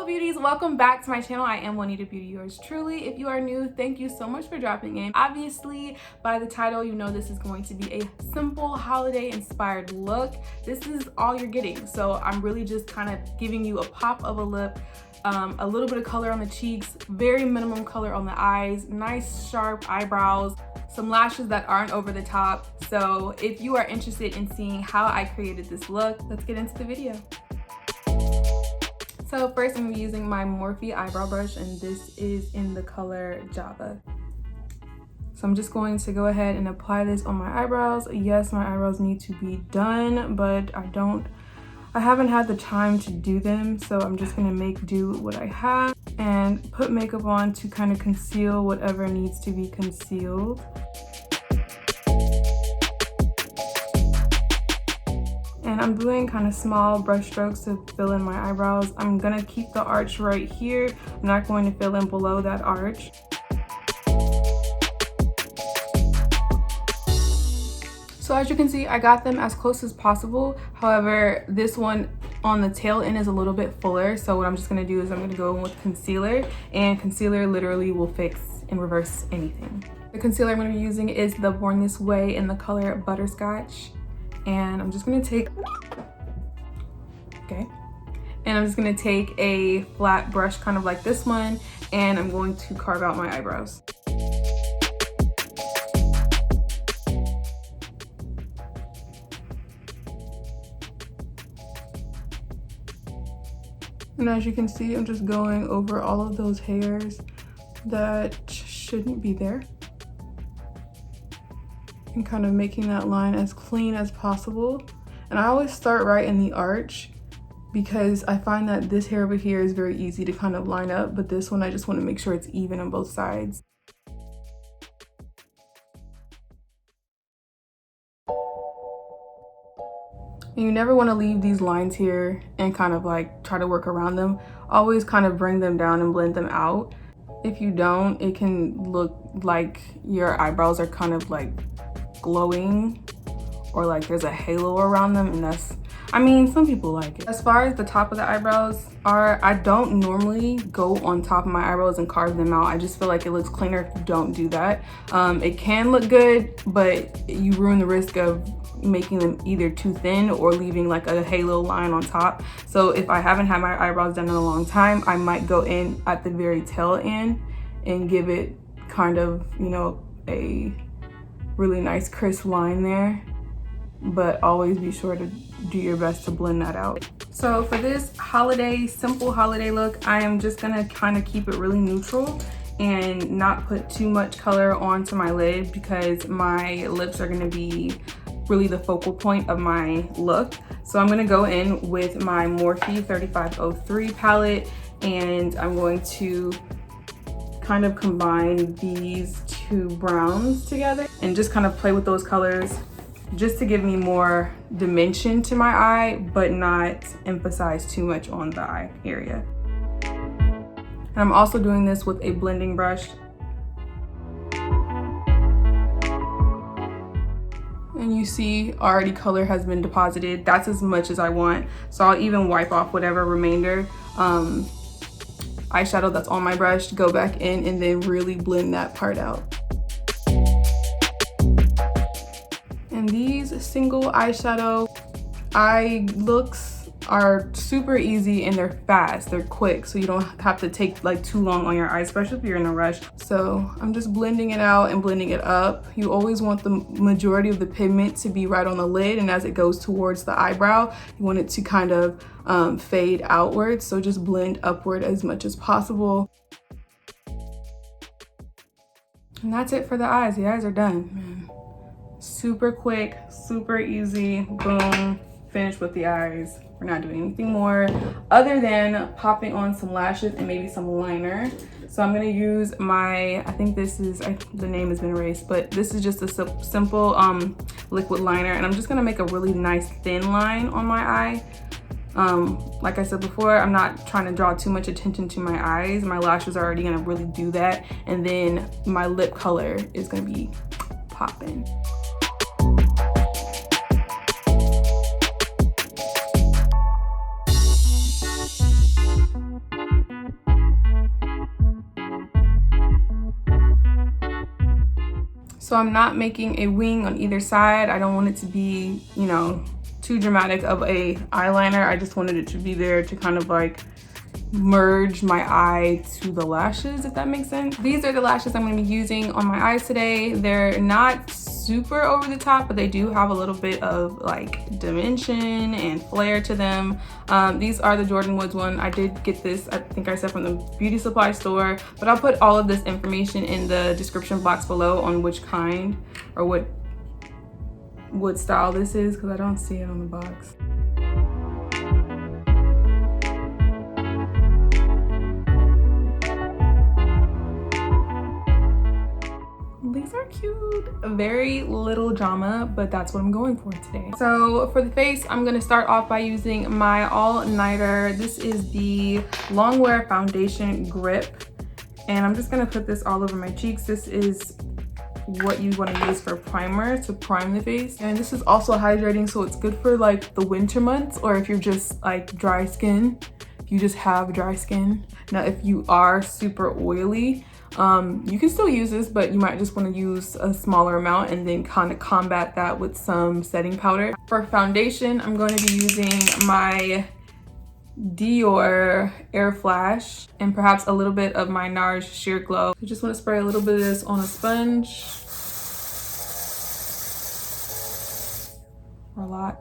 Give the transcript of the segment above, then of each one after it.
Hello beauties, welcome back to my channel. I am Juanita Beauty, yours truly. If you are new, thank you so much for dropping in. Obviously by the title you know this is going to be a simple holiday inspired look. This is all you're getting, so I'm really just kind of giving you a pop of a lip, a little bit of color on the cheeks, very minimum color on the eyes, nice sharp eyebrows, some lashes that aren't over the top. So if you are interested in seeing how I created this look, let's get into the video. So first I'm using my Morphe eyebrow brush, and this is in the color Java. So I'm just going to go ahead and apply this on my eyebrows. Yes, my eyebrows need to be done, but I haven't had the time to do them, so I'm just gonna make do with what I have and put makeup on to kind of conceal whatever needs to be concealed. And I'm doing kind of small brush strokes to fill in my eyebrows. I'm gonna keep the arch right here. I'm not going to fill in below that arch. So as you can see, I got them as close as possible. However, this one on the tail end is a little bit fuller. So what I'm just gonna do is I'm gonna go in with concealer, and concealer literally will fix and reverse anything. The concealer I'm gonna be using is the Born This Way in the color Butterscotch. And I'm just gonna take, and I'm just gonna take a flat brush kind of like this one, and I'm going to carve out my eyebrows. And as you can see, I'm just going over all of those hairs that shouldn't be there, and kind of making that line as clean as possible. And I always start right in the arch because I find that this hair over here is very easy to kind of line up, but this one I just want to make sure it's even on both sides. And you never want to leave these lines here and kind of like try to work around them. Always kind of bring them down and blend them out. If you don't, it can look like your eyebrows are kind of like glowing, or like there's a halo around them, and that's, I mean, some people like it. As far as the top of the eyebrows are, I don't normally go on top of my eyebrows and carve them out. I just feel like it looks cleaner if you don't do that. It can look good, but you ruin the risk of making them either too thin or leaving like a halo line on top. So if I haven't had my eyebrows done in a long time, I might go in at the very tail end and give it kind of, you know, a really nice crisp line there, but always be sure to do your best to blend that out. So for this simple holiday look, I am just gonna kind of keep it really neutral and not put too much color onto my lid, because my lips are gonna be really the focal point of my look. So I'm gonna go in with my Morphe 3503 palette, and I'm going to kind of combine these two browns together and just kind of play with those colors just to give me more dimension to my eye, but not emphasize too much on the eye area. And I'm also doing this with a blending brush. And you see already color has been deposited. That's as much as I want. So I'll even wipe off whatever remainder eyeshadow that's on my brush, go back in and then really blend that part out. And these single eyeshadow eye looks are super easy, and they're fast, they're quick, so you don't have to take like too long on your eyes, especially if you're in a rush. So I'm just blending it out and blending it up. You always want the majority of the pigment to be right on the lid, and as it goes towards the eyebrow, you want it to kind of fade outwards, so just blend upward as much as possible. And that's it for the eyes. The eyes are done, man. Super quick, super easy, boom, finished with the eyes. We're not doing anything more other than popping on some lashes and maybe some liner. So I'm gonna use my, I think this is, the name has been erased, but this is just a simple liquid liner, and I'm just gonna make a really nice thin line on my eye. Like I said before, I'm not trying to draw too much attention to my eyes. My lashes are already gonna really do that, and then my lip color is gonna be popping. So I'm not making a wing on either side. I don't want it to be, you know, too dramatic of a eyeliner. I just wanted it to be there to kind of like merge my eye to the lashes, if that makes sense. These are the lashes I'm going to be using on my eyes today. They're not super over the top, but they do have a little bit of like dimension and flare to them. These are the Jordyn Woods one. I did get this, I think I said, from the beauty supply store, but I'll put all of this information in the description box below on which kind or what style this is, because I don't see it on the box. These are cute. Very little drama, but that's what I'm going for today. So for the face, I'm gonna start off by using my all-nighter. This is the Longwear foundation grip, and I'm just gonna put this all over my cheeks. This is what you want to use for primer to prime the face, and this is also hydrating, so it's good for like the winter months, or if you're just like dry skin, if you just have dry skin. Now if you are super oily, you can still use this, but you might just want to use a smaller amount and then kind of combat that with some setting powder. For foundation, I'm going to be using my Dior AirFlash and perhaps a little bit of my NARS Sheer Glow. I just want to spray a little bit of this on a sponge. Or a lot.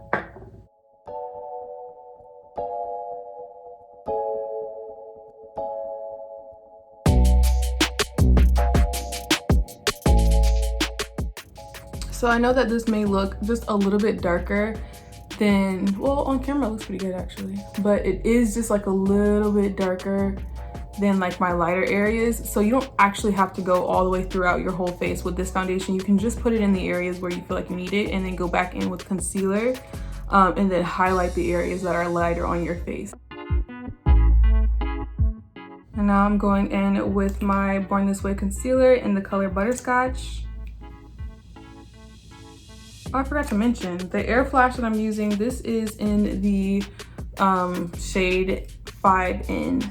So I know that this may look just a little bit darker than, well, on camera it looks pretty good actually, but it is just like a little bit darker than like my lighter areas. So you don't actually have to go all the way throughout your whole face with this foundation. You can just put it in the areas where you feel like you need it and then go back in with concealer and then highlight the areas that are lighter on your face. And now I'm going in with my Born This Way concealer in the color Butterscotch. Oh, I forgot to mention, the AirFlash that I'm using, this is in the shade 5N.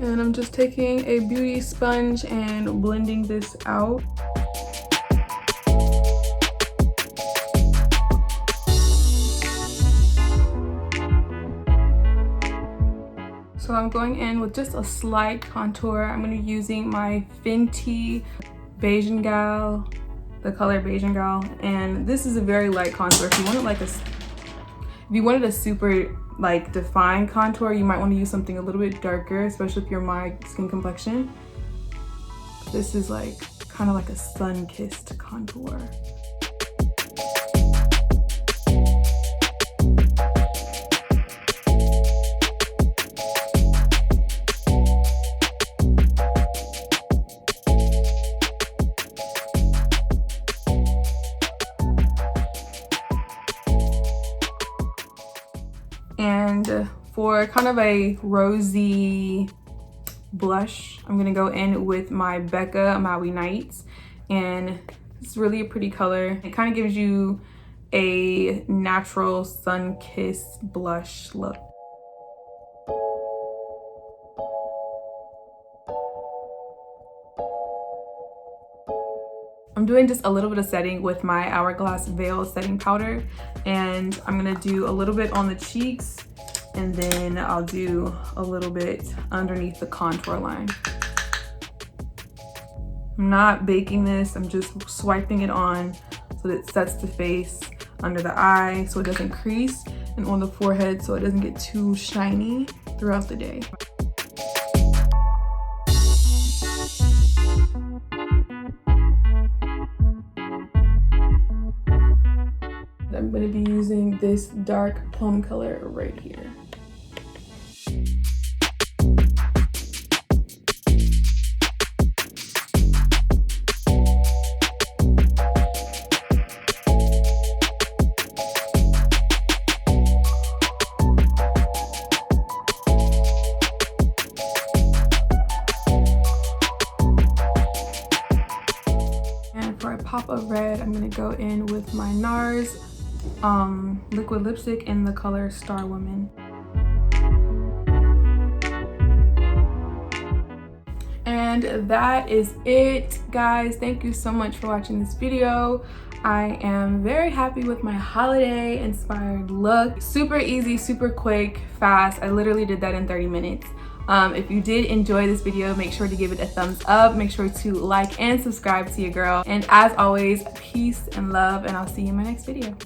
And I'm just taking a beauty sponge and blending this out. So I'm going in with just a slight contour. I'm going to be using my Fenty Gyal, the color Gyal, and this is a very light contour. If you wanted like if you wanted a super like defined contour, you might want to use something a little bit darker, especially if you're my skin complexion. This is like kind of like a sun-kissed contour. And for kind of a rosy blush, I'm gonna go in with my Becca Maui Nights, and it's really a pretty color. It kind of gives you a natural sun-kissed blush look. I'm doing just a little bit of setting with my Hourglass Veil setting powder, and I'm gonna do a little bit on the cheeks, and then I'll do a little bit underneath the contour line. I'm not baking this, I'm just swiping it on so that it sets the face under the eye so it doesn't crease, and on the forehead so it doesn't get too shiny throughout the day. I'm going to be using this dark plum color right here. And for a pop of red, I'm going to go in with my NARS liquid lipstick in the color Starwoman. And that is it, guys. Thank you so much for watching this video. I am very happy with my holiday inspired look. Super easy, super quick, fast. I literally did that in 30 minutes. If you did enjoy this video, make sure to give it a thumbs up. Make sure to like and subscribe to your girl. And as always, peace and love, and I'll see you in my next video.